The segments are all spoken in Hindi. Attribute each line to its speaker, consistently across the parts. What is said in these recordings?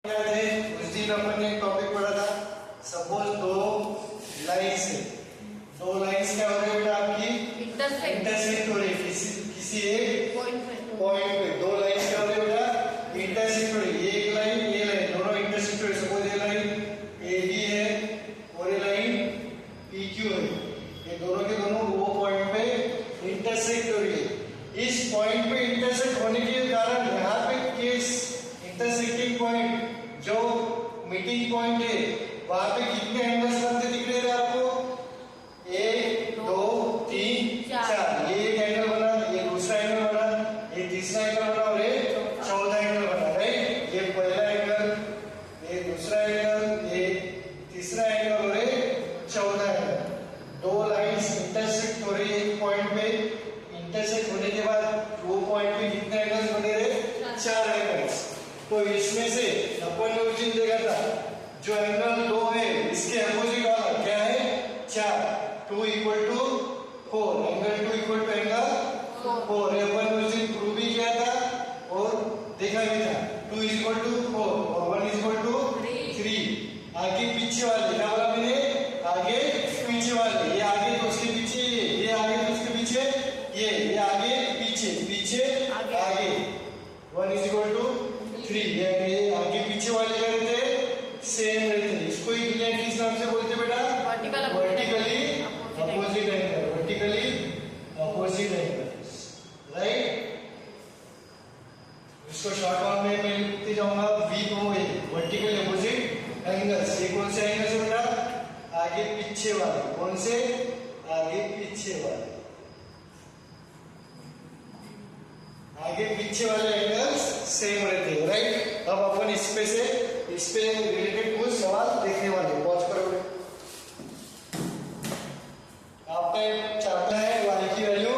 Speaker 1: याद है उस दिन अपन ने एक टॉपिक पढ़ा था, सपोज दो लाइंस है, दो लाइंस क्या हो रही है बेटा आपकी इंटरसेक्ट हो रही है किसी एक पॉइंट पे। दो लाइंस क्या हो रही है बेटा इंटरसेक्ट हो रही है, एक लाइन ये लाइन दोनों इंटरसेक्ट हो रही है। सपोज ये लाइन AB है और ये लाइन PQ है, ये दोनों के दोनों वो पॉइंट पे इंटरसेक्ट हो रही है। इस पॉइंट पे इंटरसेक्ट होने के कारण यहाँ पे केस इंटरसेक्टिंग पॉइंट जो मीटिंग पॉइंट है वहां पे कितने एंगल्स बनते दिख रहे हैं आपको? 1 2 3 4। ये एक एंगल बना, ये दूसरा एंगल बना, ये तीसरा एंगल बना और ये चौथा एंगल बना, राइट। ये पहला एंगल, ये दूसरा एंगल, ये तीसरा एंगल और ये चौथा एंगल। दो लाइंस इंटरसेक्ट हो रही है एक पॉइंट पे, इंटरसेक्ट होने के बाद वो पॉइंट पे कितने एंगल्स बने रहे? 4 एंगल्स। तो इसमें से अपन ने उस दिन देखा था जो एंगल 2 है इसके अपोजिट वाला क्या है? 4। 2 equal to 4, angle 2 equal to angle 4। अपन ने उस दिन प्रूव भी किया था और देखा भी था। 2 इज इक्वल टू 4 और 1 इज इक्वल टू 3। आगे पीछे वाले क्या बोला मैंने? आगे पीछे वाले, ये आगे तो उसके पीछे, ये आगे तो उसके पीछे, ये आगे पीछे, पीछे आगे। 1 इज इक्वल टू 3। ये आगे पीछे वाले क्या रहते हैं? सेम रहते हैं। इसको इंग्लिश किस नाम से बोलते हैं बेटा? Vertically opposite angle, vertically opposite angle, right. इसको शॉर्ट फॉर्म में मैं लिखते जाऊंगा VOA, वर्टिकली अपोजिट एंगल्स। ये कौन से एंगल्स है बेटा? आगे पीछे वाले। कौन से? आगे पीछे वाले, आगे पीछे वाले एंगल्स सेम रहते हैं, राइट। अब अपन इस पे रिलेटेड कुछ सवाल देखने वाले। पॉज करो। आपका एक चाहता है y की वैल्यू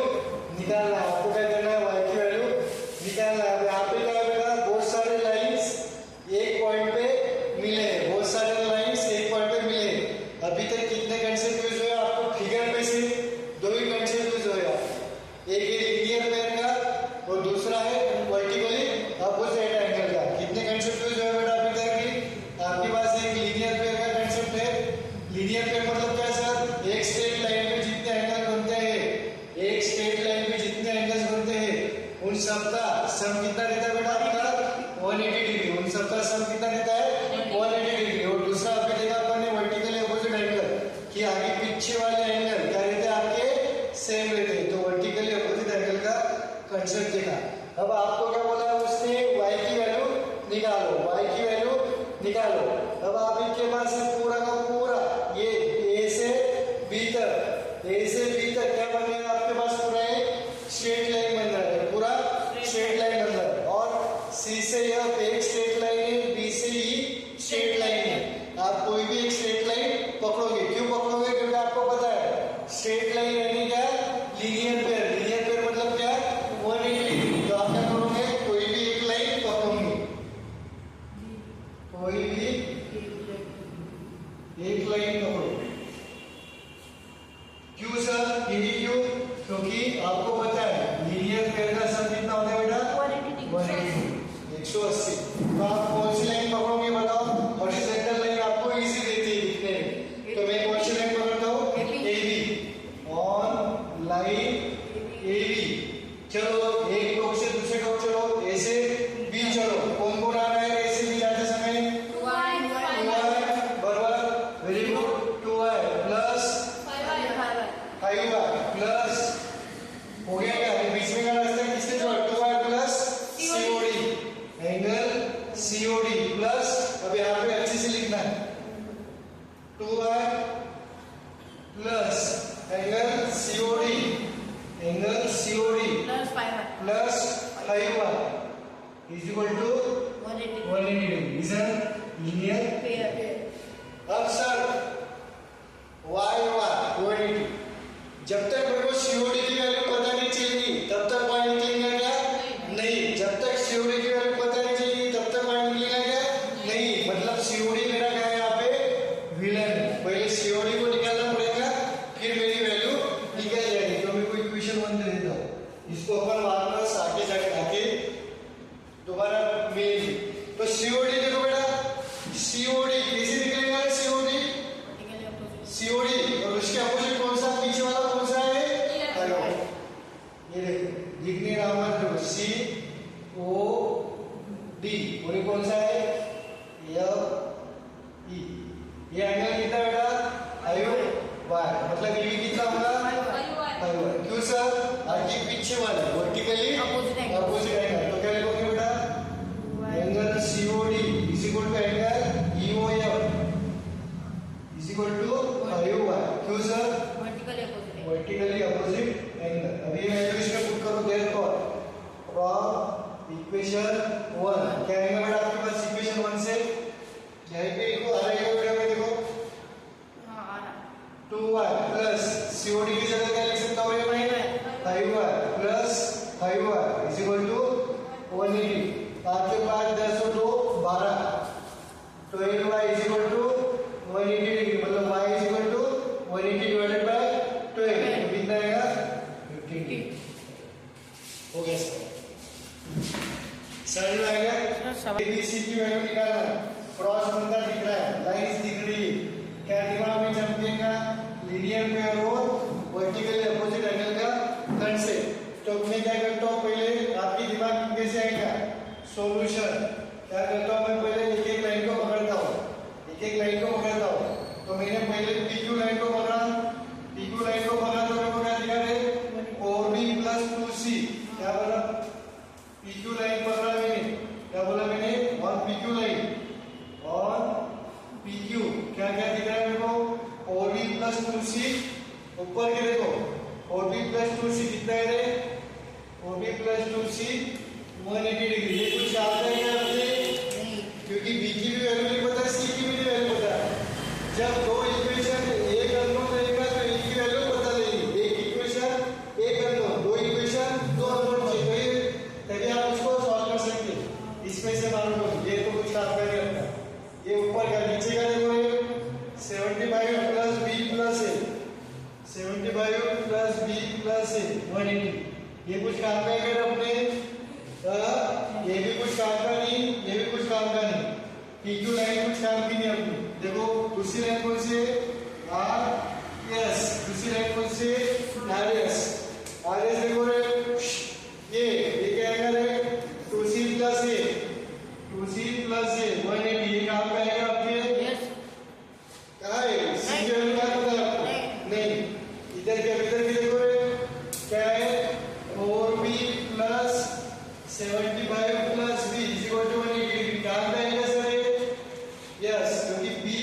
Speaker 1: निकालना है, आपको क्या करना है? y की वैल्यू निकालना है। यहाँ पे क्या है? बहुत सारे लाइंस एक पॉइंट पे मिले, बहुत सारे लाइंस एक पॉइंट पे मिले। अभी तक कितने कंसेप्ट यूज हुए आपको? फिगर में से 2 ही कंसेप्ट यूज हुए। एक है लीनियर पेयर का और दूसरा है वर्टिकली अपोजिट एंगल का। कितने कंसेप्ट यूज हुए बेटा अभी तक? आपके पास एक लीनियर पेयर का कंसेप्ट है। लीनियर पेयर मतलब क्या सर? एक स्ट्रेट लाइन में जितने एंगल बनते हैं, एक स्ट्रेट लाइन में जितने एंगल्स बनते हैं उन सबका सम कितना रहता है बेटा आपका? 180 डिग्री। उन सबका सम कितना रहता है? 180 डिग्री। और दूसरा आपने देखा अपन ने वर्टिकली अपोजिट एंगल कि आगे पीछे वाले एंगल क्या रहते हैं आपके? सेम रहते हैं। तो वर्टिकली अपोजिट एंगल का कंसेप्ट देखा। अब आपको क्या बोला उसने? y की वैल्यू निकालो, y की वैल्यू निकालो। अब आप इनके पास पूरा का पूरा ये A से B तक, A से B तक क्या बन रहा है आपके पास? पूरा एक स्ट्रेट लाइन बन रहा है, पूरा स्ट्रेट लाइन बन रहा है। और C से यह एक स्ट्रेट लाइन है, B से ही स्ट्रेट लाइन है। आप कोई भी एक स्ट्रेट लाइन पकड़ोगे। क्यों पकड़ोगे? क्योंकि आपको पता है स्ट्रेट लाइन यानी क्या? Linear pair. लीनियर पेयर मतलब क्या? 180 डिग्री। तो आप क्या करोगे? कोई भी एक लाइन पकड़ोगे, कोई भी एक लाइन पकड़ो। क्यों सर? यही क्यों? क्योंकि आपको पता है लीनियर पेयर का सम कितना होता है बेटा? 180। तो आप कौन सी लाइन पकड़ोगे बताओ? हॉरिजॉन्टल लाइन आपको इजी देती है दिखने में। तो मैं कौन सी लाइन पकड़ता हूँ? AB। On line AB। चलो एक टॉप से दूसरे टॉप चलो, A से B चलो। कौन कौन आ रहा है A से B जाते समय? 2y बराबर, very good. 2y plus 5y plus हो गया क्या? बीच में का रास्ता किसने जोड़ा? 2y plus COD, angle COD plus, अब यहाँ पे अच्छे से लिखना है 2y plus angle COD, angle COD plus 5y is equal to 180 degree. Is an linear pair. अब सर y 180, जब तक मेरे को COD की वैल्यू पता नहीं चलेगी तब तक y निकलेगा क्या? नहीं। जब तक COD की वैल्यू पता नहीं चलेगी तब तक y निकलेगा क्या? नहीं। मतलब COD मेरा क्या है यहाँ पे? विलन। पहले COD को निकालना पड़ेगा, फिर मेरी वैल्यू निकल जाएगी। तो मैं कोई इक्वेशन 1 दे देता हूँ, इसको अपन वापस आगे जाके दोबारा मिलेगी। तो COD देखो बेटा F E। ये एंगल कितना बेटा 5Y, मतलब ये भी कितना होगा 5Y। क्यों सर? आगे पीछे वाला वर्टिकली अपोजिट एंगल, तो क्या लिखोगे बेटा angle COD is equal to angle EOF is equal to 5Y। क्यों सर? Vertically opposite angle. अभी ये वैल्यू इसमें पुट करो, देयरफॉर फ्रॉम इक्वेशन 1 क्या आएगा बेटा आपके पास इक्वेशन 1 से? यहीं पे लिखो, आ रहा है वीडियो में देखो। हां आ रहा है। 2y प्लस COD की जगह क्या लिख सकता हूं मैं? 5y plus 5y is equal to 180। आपके पास 10 और 2 12, 12y is equal to 180 degree, मतलब y is equal to 180 divided by 12, तो कितना आएगा 15 डिग्री। हो गया सर में आएगा। ABC की वैल्यू निकालना, क्रॉस बंदा दिख रहा है, लाइंस दिख रही है, क्या दिमाग में चमकेगा? लीनियर पेयर और वर्टिकली अपोजिट एंगल का कंसेप्ट। तो मैं क्या करता हूँ, पहले आपके दिमाग में कैसे आएगा सॉल्यूशन? क्या करता हूँ मैं, पहले एक एक लाइन को पकड़ता हूँ, एक एक लाइन को पकड़ता हूँ। तो मैंने पहले PQ लाइन को पकड़ा, PQ लाइन को पकड़ा तो मेरे को क्या दिखा रहे 4B प्लस 2C। क्या बोला? PQ लाइन पकड़ा मैंने, क्या बोला मैंने? ऑन PQ लाइन, और PQ क्या क्या दिख रहा है मेरे को 4B प्लस 2C। ऊपर के देखो 4B प्लस 2C कितना है रे? 4B plus 2C 180 degree. ये कुछ आता है क्या आपसे? क्योंकि B की भी वैल्यू नहीं पता, C की भी वैल्यू पता है। जब दो इक्वेशन एक अननोन रहेगा तो एक की वैल्यू पता लगेगी। एक इक्वेशन एक अननोन, दो इक्वेशन दो अननोन चाहिए, तभी आप उसको सॉल्व कर सकते हैं। इसमें से मान लो ये तो कुछ काम कर नहीं लगता, ये ऊपर का नीचे का देखो, ये 75 plus B plus A, 75 plus B plus A 180। ये कुछ काम का है अपने, ये भी कुछ काम का नहीं, ये भी कुछ काम का नहीं। PQ लाइन कुछ काम की नहीं अपनी। देखो दूसरी लाइन कौन सी है? RS। दूसरी लाइन कौन सी है? RS। RS देखो रे, ये क्या एंगल है 2C plus A, 2C plus A 180। ये काम का है आपके? कहाँ है? C की वैल्यू क्या पता है आपको? नहीं। इधर क्या, इधर भी देखो रे, क्या है 4B plus 75 plus B is equal to 180। काम का है सर ये? यस, क्योंकि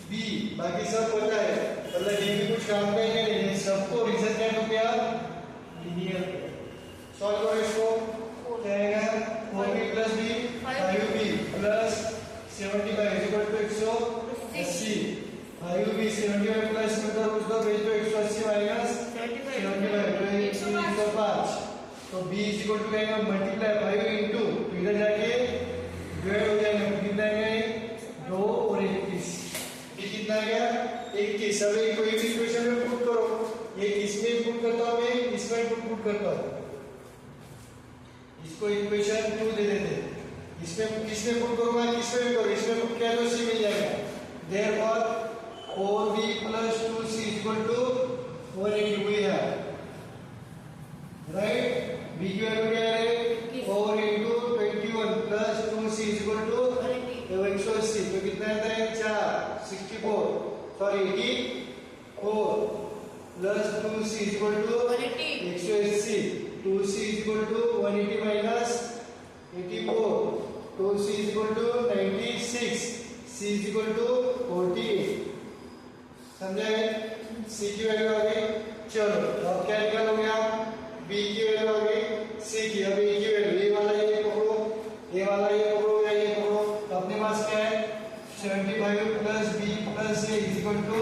Speaker 1: B बाकी सब पता है, मतलब ये भी कुछ काम का है नहीं, सबको रीजन क्या हो गया लीनियर। सॉल्व करो इसको, क्या आएगा 4B plus B 5B plus 75 is equal to 180। 5B 75 plus मतलब उसको भेज दो 180 माइनस 75 तो 105। तो B इज इक्वल टू आएगा मल्टीप्लाई 5 इनटू, तो इधर जाके डिवाइड हो जाएगा, कितना आएगा 2 और 21। ये कितना आ गया 21। अब एक कोई भी इक्वेशन में पुट करो, ये इसमें पुट करता हूं मैं, इसमें पुट करता हूं, इसको इक्वेशन 2 दे देते हैं। इसमें किसमें पुट करूंगा, किसमें भी करो, इसमें पुट किया तो C मिल जाएगा। Therefore 4B plus 2C is equal to 180 वी है, राइट? B की वैल्यू क्या है 4 into 21 plus 2C is equal to 180। तो कितना आता है 4 64, sorry 84 plus 2C is equal to 180। 2C is equal to 180 minus 84, 2C is equal to 96, C is equal to 48। समझा है? C की वैल्यू आ गई। चलो अब क्या निकालोगे आप? B की वैल्यू आ गई, C की। अब A की वैल्यू, ये वाला ये पकड़ो, ये वाला ये पकड़ो या ये पकड़ो, तो अपने पास क्या है 75 plus B plus A is equal to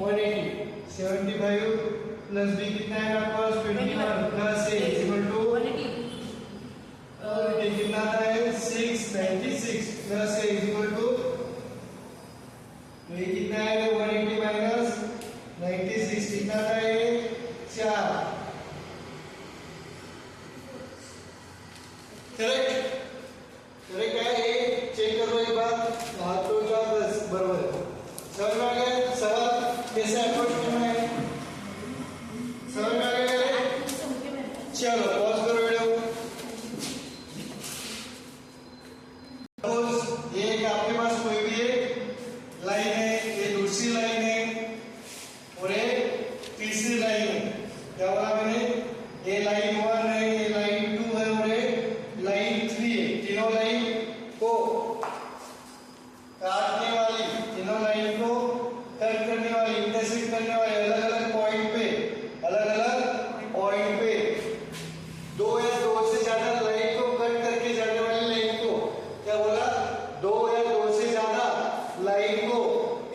Speaker 1: 180। 75 plus B कितना है आपके पास 21 plus A is equal to 180। कितना आता है 696 plus A is equal to, तो ये कितना है 180 माइनस 96 कितना आता है 4। करेक्ट? करेक्ट है? ये चेक करो एक बार, हाथ तो 4 बराबर है। समझ में आ गया सवाल कैसे अप्रोच करना है? समझ में आ गया? चलो पॉज करो वीडियो। सपोज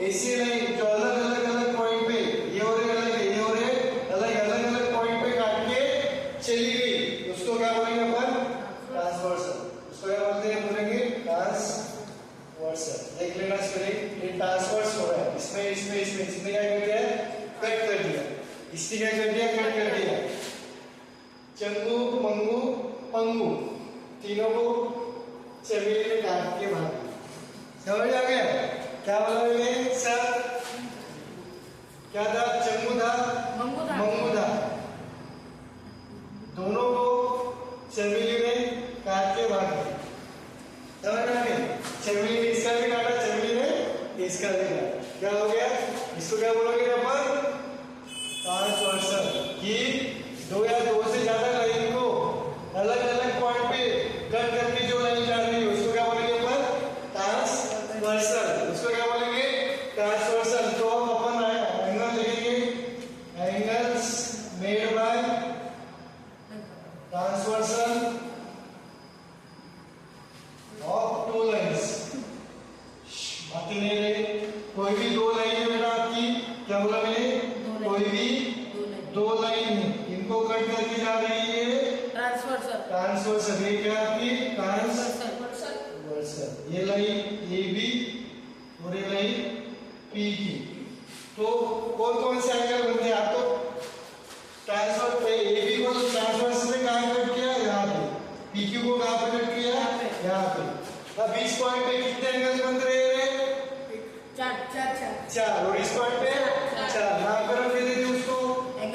Speaker 1: ऐसी लाइन जो अलग अलग पॉइंट पे ये और ये अलग है, ये और ये अलग अलग पॉइंट पे काट के चली गई, उसको क्या बोलेंगे अपन? ट्रांसवर्सल। उसको क्या बोलते हैं? बोलेंगे ट्रांसवर्सल। देख लेना स्पेलिंग, ये ट्रांसवर्स हो रहा है, इसमें क्या कर दिया? कट कर दिया। इसने क्या कर दिया? कट कर दिया। चंगू मंगू पंगू तीनों को चमेली ने काट के भाग। समझ आ गया क्या बोला मैंने? सर क्या था? चंगू था, मंगू था, दोनों को चमेली ने काट के भाग गए। समझ आ गया? चमेली ने इसका भी काटा, चमेली ने इसका भी काटा। क्या हो गया? इसको क्या बोलोगे अपन? ट्रांसवर्सल। कि दो या दो से ज्यादा लाइन को अलग अलग पॉइंट पे कट करके जो लाइन जा रही है उसको क्या बोलेंगे अपन? ट्रांसवर्सल। उसको क्या बोलेंगे? ट्रांसवर्सल। तो हम अपन एंगल लिखेंगे, angles made by transversal of two lines. बातें नहीं रहे, कोई भी दो लाइन है बेटा आपकी, क्या बोला मैंने? कोई भी दो लाइन है, इनको कट करके जा रही है ट्रांसवर्सल। ये क्या आपकी? ट्रांसवर्सल। ये लाइन ए बी और ये लाइन पी की। तो कौन कौन से एंगल बनते हैं? आप तो ट्रांसफर पे ए बी को तो ट्रांसवर्स में कहां कट किया? यहाँ पे। पी क्यू को कहां पे कट किया? यहाँ पे। अब इस पॉइंट पे कितने एंगल बन रहे हैं? चार। और इस पॉइंट पे चार। नाम करो दे देते उसको। 1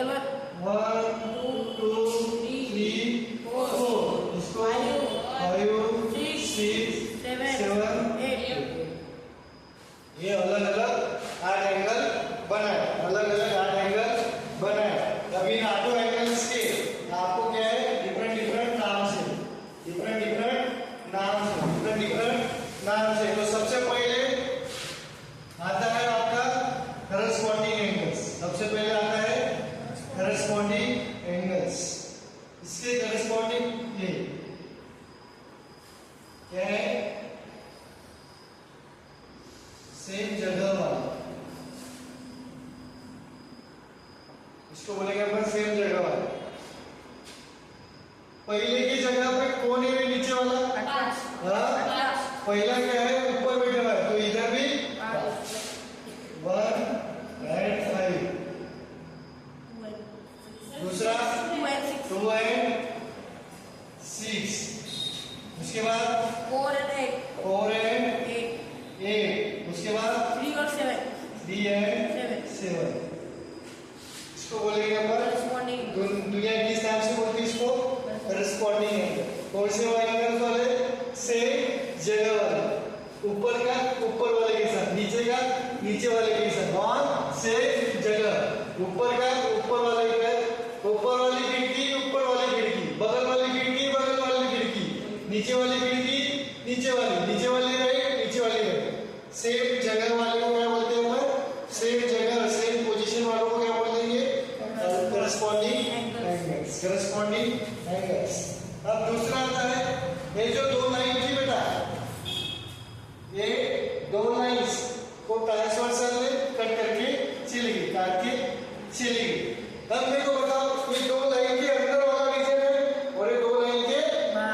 Speaker 1: 2 3 4। इसको 5 6 7 8। ये अलग अलग 8 एंगल बनाए, अलग अलग 8 एंगल बनाए। अभी इन 8 एंगल्स के आपको क्या है? डिफरेंट नाम से। तो सबसे पहले आता है आपका करस्पॉन्डिंग एंगल्स। सबसे पहले आता है करस्पॉन्डिंग एंगल्स। इसके करस्पॉन्डिंग ये क्या है? सेम जगह वाला, इसको बोलेंगे अपन सेम जगह वाला। पहले की जगह पे कौन है? नीचे वाला। पहला क्या है? ऊपर बैठा हुआ है, तो इधर भी 1 and 5। दूसरा 2 and 6। उसके बाद 4 and 8। उसके बाद 3 and 7। इसको बोलेंगे अपन दुनिया किस नाम से बोलती है? इसको करस्पॉन्डिंग एंगल। कौन से एंगल वाले? सेम जगह वाले। ऊपर का ऊपर वाले के साथ, नीचे का नीचे वाले के साथ। वन सेम जगह। ऊपर का ऊपर वाले का, ऊपर वाली खिड़की ऊपर वाली खिड़की, बगल वाली खिड़की बगल वाली खिड़की, नीचे वाली खिड़की नीचे वाली राइट नीचे वाली राइट। सेम जगह वाले को क्या बोलते हैं अपन? सेम जगह सेम पोजीशन वालों को क्या बोल देंगे? Corresponding angles. अब दूसरा आता है, ये जो दो लाइन थी बेटा, ये दो लाइंस को ट्रांसवर्सल में कट करके चली गई, काट के चली गई। अब मेरे को बताओ, ये दो लाइन के अंदर वाला रीजन है और ये दो लाइन के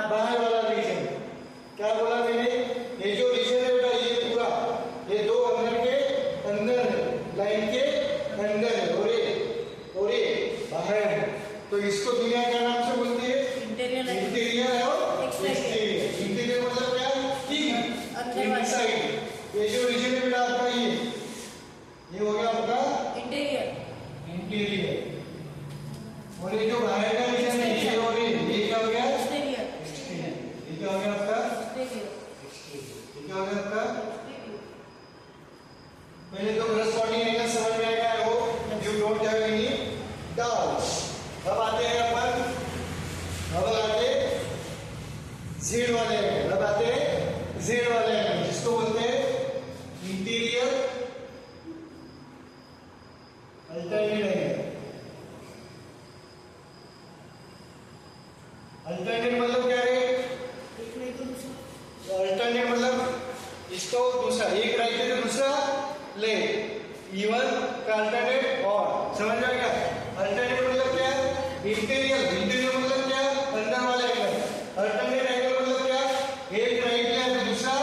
Speaker 1: बाहर वाला रीजन है। क्या बोला मैंने? ये जो रीजन है बेटा, ये पूरा ये दो अंदर के अंदर है, लाइन के अंदर है, और ये बाहर है। तो इसको दुनिया क्या नाम से बोलती है? इंटीरियर और एक्सटीरियर। इंटीरियर मतलब क्या? इनसाइड। ये जो रीजन है बेटा आपका, ये हो गया आपका इंटीरियर। और ये जो बाहर का रीजन है, ये और ये क्या हो गया? एक्सटीरियर। ये क्या हो गया आपका? एक्सटीरियर। ये क्या हो गया आपका? पहले तो करस्पॉन्डिंग एंगल समझ में आ गया है, वो you don't have any doubts. अब आते हैं अपन, अब आते जेड वाले एंगल। अब आते हैं जेड वाले एंगल, जिसको बोलते हैं इंटीरियर अल्टरनेट एंगल। अल्टरनेट मतलब क्या है? अल्टरनेट मतलब इसको दूसरा, एक राइट है तो दूसरा लेट इवन का अल्टरनेट ऑड। समझ में आ गया? अल्टरनेट मतलब क्या है? इंटीरियर। इंटीरियर मतलब क्या है? अंदर वाला एंगल। अल्टरनेट एंगल मतलब क्या? एक राइट है तो दूसरा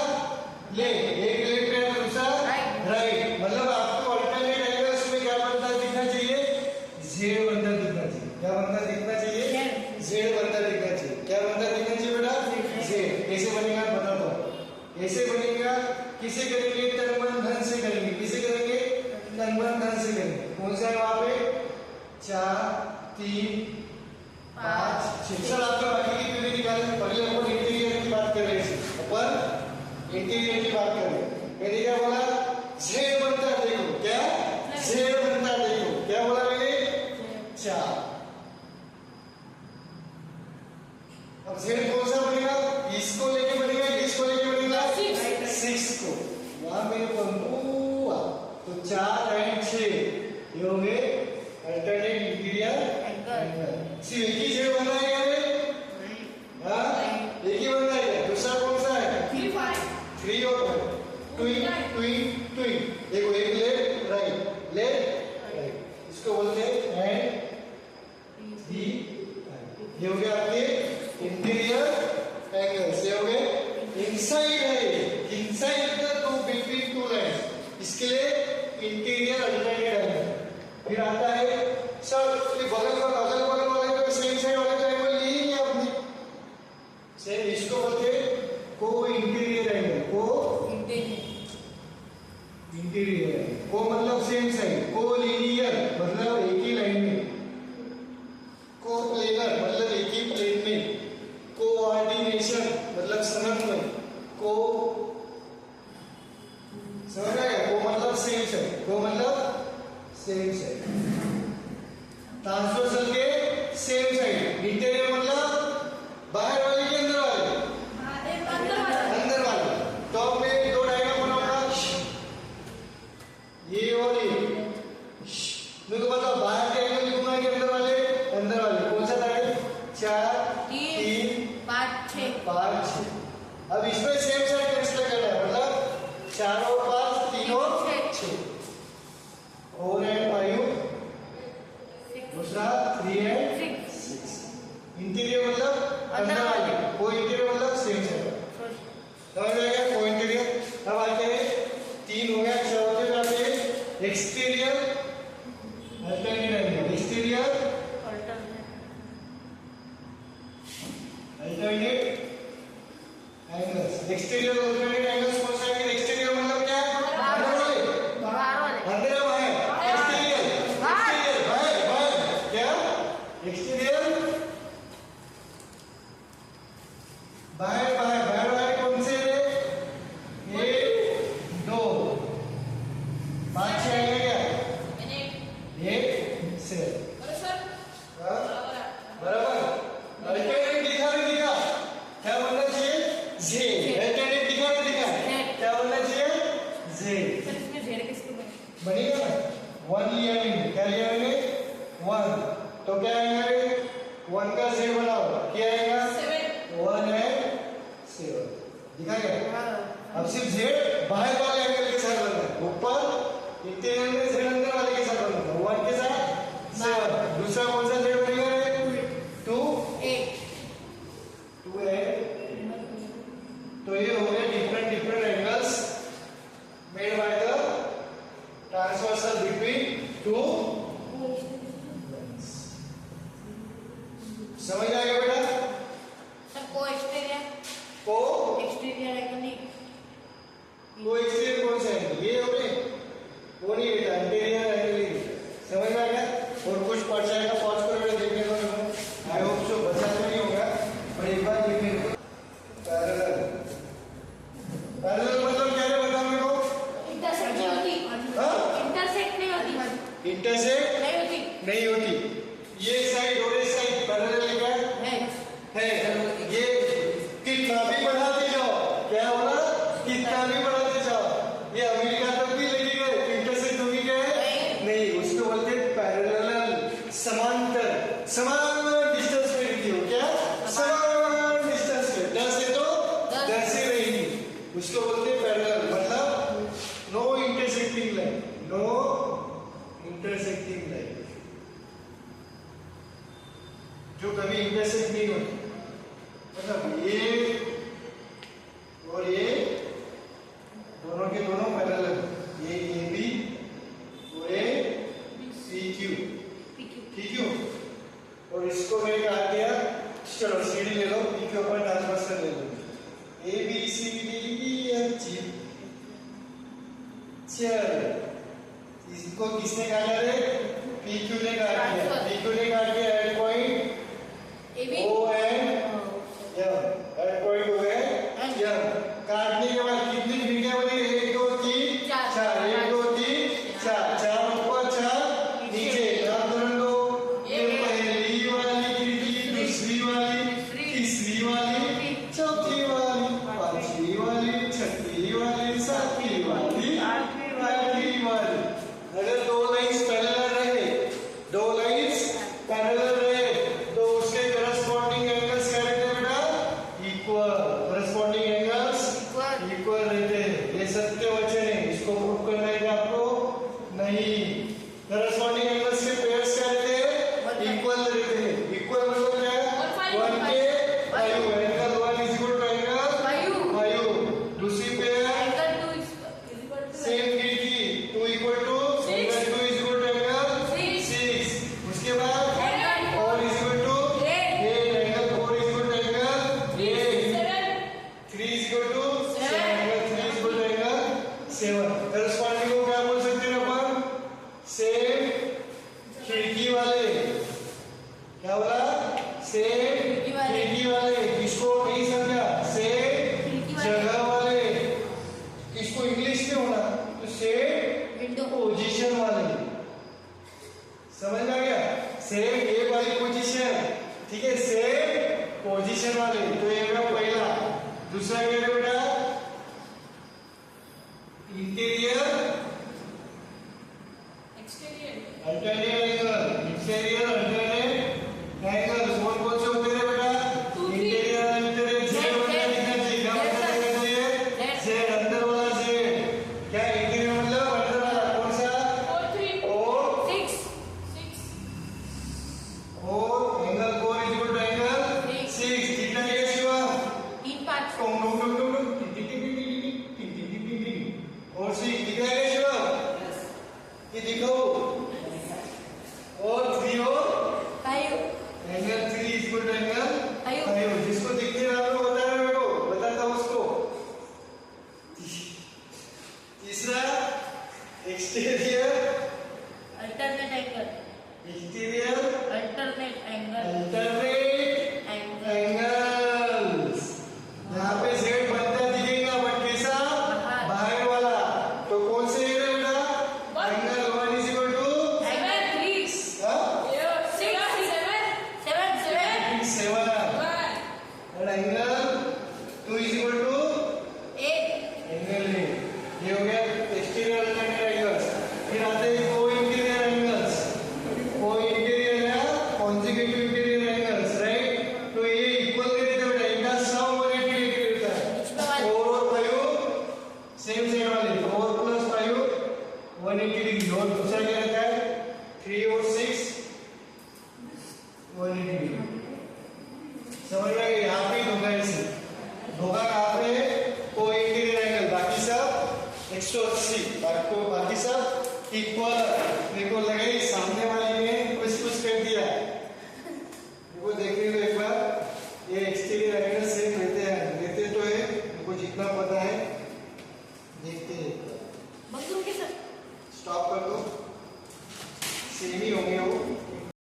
Speaker 1: लेफ्ट, एक लेफ्ट है तो दूसरा राइट। मतलब आपको अल्टरनेट एंगल्स में क्या बनता दिखना चाहिए? जेड बनता दिखना चाहिए। क्या बनता दिखना चाहिए? जेड बनता दिखना चाहिए। क्या बनता दिखना चाहिए बेटा? जेड। कैसे बनेगा बताता हूं। ऐसे बनेगा। किसे करेंगे? तन मन धन से करेंगे। किसे करेंगे? तन मन धन से करेंगे। कौन सा है वहां पे? 4 3 5 6। सर आपने बाकी की क्यों नहीं निकाले? पहले अपन इंटीरियर की बात कर रहे थे। अपन इंटीरियर की बात कर रहे हैं। मैंने क्या बोला? जेड बनता है। देखो क्या जेड बनता है। देखो क्या बोला मैंने? 4। अब जेड कौन सा बनेगा? इसको लेके बनेगा, इसको लेके बनेगा 6 को। वहां मेरे बंधुआ तो 4 और 6 ये हो गए अल्टरनेट इंटीरियर एंगल। सिर्फ एक ही जेड बन रहा है क्या रे? हाँ एक ही बन रहा है। दूसरा कौन सा है? 3 और 5 ट्विन ट्विन ट्विन। देखो एक लेफ्ट राइट लेफ्ट राइट, इसको बोलते हैं एंड 3। ये हो गया आपके इंटीरियर एंगल्स। ये हो गए इनसाइड है, inside the two between two lines, इसके लिए इंटीरियर अल्टरनेट एंगल। फिर आता है सर बगल बगल वाले को सेम साइड वाले का एंगल ली ही नहीं आपने। सेम इसको बोलते हैं को इंटीरियर एंगल। को इंटीरियर को मतलब सेम साइड। को लीनियर मतलब एक ही लाइन में। को प्लेनर मतलब एक ही प्लेन में। कोऑर्डिनेशन मतलब समन्वय। को समझ आया? को मतलब सेम साइड। को मतलब सेम साइड। ट्रांसवर्सल के सेम साइड। इंटीरियर मतलब बाहर वाले के अंदर वाले? अंदर वाले। तो अब मैं 2 डायग्राम बनाऊंगा, ये और ये। मेरे को बताओ बाहर के एंगल लिखूंगा कि अंदर वाले? अंदर वाले। कौन सा था? 4 3 5 6। अब इसमें सेम साइड कंसीडर करना है, मतलब 4 और 5 3 और 6। 4 और 5 दूसरा 3 और 6। इंटीरियर मतलब अंदर वाले। को इंटीरियर मतलब सेम साइड। समझ में आ गया? को इंटीरियर। अब आते हैं 3 हो गया। चौथे में आते हैं exterior alternate angle. Exterior alternate angles. Exterior alternate angles कौन सा है? एक्सटीरियर मतलब क्या? अंदर वाले। अंदर बाहर? एक्सटीरियर एक्सटीरियर बाहर बाहर। क्या? एक्सटीरियर बाहर बाहर। बाहर वाले कौन से है? 1 2 5 6 आएगा क्या? 1 से बराबर। अल्टरनेट दिखा नहीं दिखा? क्या बनना चाहिए? जेड। अल्टरनेट दिखा नहीं दिखा? क्या बनना चाहिए? जेड। बनेगा ना? 1 लिया मैंने। क्या लिया मैंने? 1। तो क्या आएगा रे? 1 का जेड बनाओ। क्या आएगा? 1 है 7। दिखा गया? अब सिर्फ जेड बाहर वाले एंगल के साथ बनता है। ऊपर इंटीरियर में जेड अंदर वाले के साथ बनता है। 1 के साथ 7। दूसरा कौन सा जेड बनेगा रे? 2 है। तो ये हो गए different angles made by the transversal between 2 lines. समझ आ गया बेटा? को एक्सटीरियर कौन सा है? ये हो गए। वो नहीं बेटा इंटीरियर एंगल। समझ में आ गया? और कुछ पढ़ जाएगा पॉज कर बेटा देखने को। आई होप सो बचा तो नहीं होगा, पर एक बार ये मेरे को पैरेलल। पैरेलल मतलब क्या है बताओ मेरे को?
Speaker 2: इंटरसेक्ट नहीं होती।
Speaker 1: हाँ?
Speaker 2: इंटरसेक्ट नहीं होती।
Speaker 1: इंटरसेक्ट नहीं होती। ये साइड और ये साइड पैरेलल है। ये कितना भी बढ़ाते जाओ, क्या होगा? कितना भी बढ़ाते जाओ, ये अमेरिका तक भी लेके गए, इंटरसेक्ट होगी क्या है? नहीं। उसको बोलते हैं पैरेलल। समांतर। समान डिस्टेंस पे लिखी हो। क्या? समान डिस्टेंस पे। 10 है तो 10 से रहेगी। उसको बोलते हैं पैरेलल। मतलब no intersecting line, no intersecting line, जो कभी इंटरसेक्ट नहीं होती, मतलब ये और ये दोनों के दोनों पैरेलल, ये बी और ये पी क्यू, ठीक है। और इसको मैं काट दिया, चलो सीडी ले लो, पी के ऊपर ट्रांसवर्स कर ले लो, A B C D E F G. चल इसको किसने काटा रे? पी क्यू ने काट दिया, पी क्यू ने काट दिया at point O N M, at point O N M. काटने के बाद कितनी खिड़कियां बनी? 1 2 3 4, 1 2 3 4, 4 ऊपर 4 नीचे। नाम धरन दो, ये पहली वाली खिड़की, दूसरी वाली, तीसरी वाली, चौथी वाली, पांचवी वाली, छठी वाली, सातवीं वाली, आठवीं वाली। अगर दो लाइंस पैरेलल रहे, दो लाइंस पैरेलल रहे तो उसके करस्पॉन्डिंग एंगल्स क्या रहते हैं बेटा? इक्वल। करस्पॉन्डिंग एंगल्स इक्वल रहते हैं। ये सत्य वचन है, इसको प्रूव करना है क्या आपको? नहीं। करस्पॉन्डिंग एंगल्स के पेयर्स क्या रहते हैं? इक्वल रहते हैं। इक्वल मतलब क्या है? 1 के 5, angle 1 is equal to angle 5। दूसरी पेयर सेम खिड़की 2 equal to angle 2 is equal to angle 6। उसके बाद 4 is equal to 8, angle 4 is equal to angle 8, 3 is equal to 7, angle 3 is equal to angle 7। Corresponding को क्या बोल सकते हैं अपन? सेम खिड़की वाले। क्या बोला? सेम खिड़की वाले। किसको नहीं समझा? सेम जगह वाले। इसको इंग्लिश में होना तो सेम पोजीशन वाले। समझ में आ गया? सेम ए वाली पोजीशन, ठीक है, सेम पोजीशन वाले। तो ये मेरा पहला। दूसरा क्या है बेटा? Interior alternate angle, interior alternate angle. कौन से होते हैं बेटा? इंटीरियर अल्टरनेट जेड वाला लिखना चाहिए। क्या मतलब लिखना चाहिए? जेड, अंदर वाला जेड। क्या इंटीरियर मतलब अंदर वाला? कौन सा? और
Speaker 2: 6
Speaker 1: और angle 4 is equal to angle 6। कितना है शिवा?
Speaker 2: 3 5
Speaker 1: टुम टुम टुम टुम टुम, टिक टिक टिक टिक टिक टिक टिक टिक टिक टिक। और 6 दिख रहा है शिवा? ये दिखाओ। और 3 और
Speaker 2: 5
Speaker 1: angle 3 is equal to angle
Speaker 2: 5
Speaker 1: 5। जिसको दिखते हैं आप लोग बता रहे हो, बताता हूं उसको। तीसरा exterior
Speaker 2: alternate angle,
Speaker 1: exterior
Speaker 2: alternate angle,
Speaker 1: alternate angles. यहाँ पे जेड बनता दिखेगा बट कैसा? बाहर वाला। तो कौन से है बेटा? एंगल 1 इज इक्वल टू
Speaker 2: 7 3 6 7
Speaker 1: और angle 2 is equal to
Speaker 2: 8
Speaker 1: angle 8। ये हो गया एक्सटीरियर अल्टरनेट एंगल्स। फिर आते हैं को इंटीरियर एंगल्स। को इंटीरियर या कॉन्जिक्यूटिव इंटीरियर एंगल्स, राइट? तो ये इक्वल के रहते हैं बेटा, इनका सम 180 डिग्री रहता है। 4 और 5 सेम साइड वाले, 4 प्लस 5 180 डिग्री। और दूसरा क्या रहता है? 3 और 6 180 डिग्री। समझ में आ गया? यहाँ पे धोखा ऐसे धोखा कहाँ पे है? को इंटीरियर एंगल। बाकी सब 180, बाकी सब इक्वल। मेरे को लगे सामने वाले ने कुछ कर दिया। मेरे को देखने दो एक बार। ये एक्सटीरियर एंगल सेम रहते तो है, मेरे को जितना पता है देखते हैं।
Speaker 2: बंद के सर
Speaker 1: स्टॉप कर दो। सेम ही होंगे वो।